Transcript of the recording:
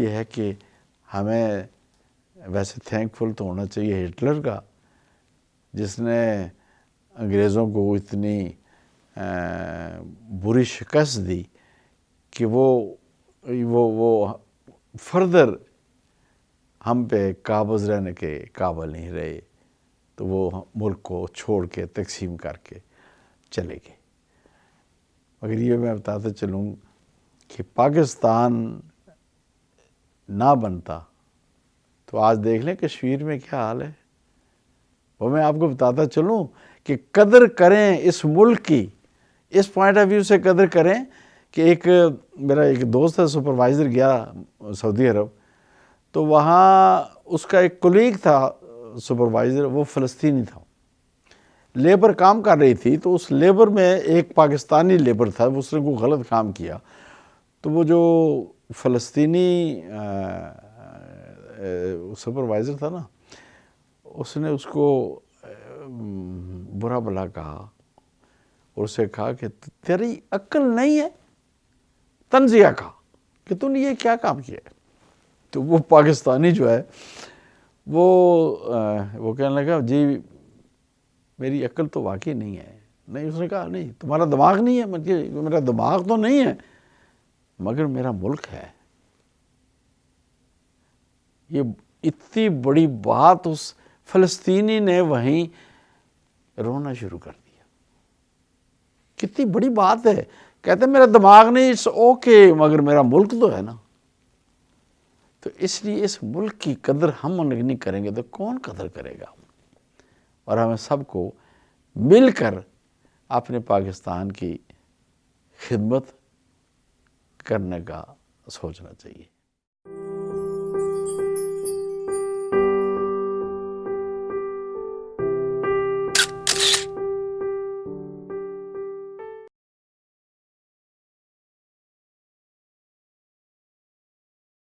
یہ ہے کہ ہمیں ویسے تھینک فل تو ہونا چاہیے ہٹلر کا، جس نے انگریزوں کو اتنی بری شکست دی کہ وہ فردر ہم پہ قابض رہنے کے قابل نہیں رہے، تو وہ ملک کو چھوڑ کے تقسیم کر کے چلے گئے۔ مگر یہ میں بتاتا چلوں کہ پاکستان نہ بنتا تو آج دیکھ لیں کشمیر میں کیا حال ہے۔ وہ میں آپ کو بتاتا چلوں کہ قدر کریں اس ملک کی، اس پوائنٹ آف ویو سے قدر کریں کہ میرا ایک دوست ہے سپروائزر گیا سعودی عرب، تو وہاں اس کا ایک کولیگ تھا سپروائزر، وہ فلسطینی تھا، لیبر کام کر رہی تھی، تو اس لیبر میں ایک پاکستانی لیبر تھا، اس نے کوئی غلط کام کیا، تو وہ جو فلسطینی سپروائزر تھا نا، اس نے اس کو برا بھلا کہا اور اسے کہا کہ تیری عقل نہیں ہے، تنزیہ کہا کہ تو نے یہ کیا کام کیا ہے۔ تو وہ پاکستانی جو ہے وہ کہنے لگا جی میری عقل تو واقعی نہیں ہے۔ نہیں، اس نے کہا نہیں تمہارا دماغ نہیں ہے، میرا دماغ تو نہیں ہے مگر میرا ملک ہے۔ یہ اتنی بڑی بات اس فلسطینی نے وہیں رونا شروع کر دیا۔ کتنی بڑی بات ہے، کہتے ہیں میرا دماغ نہیں، اٹس اوکے، مگر میرا ملک تو ہے نا۔ تو اس لیے اس ملک کی قدر ہم نہیں کریں گے تو کون قدر کرے گا؟ اور ہمیں سب کو مل کر اپنے پاکستان کی خدمت کرنے کا سوچنا چاہیے۔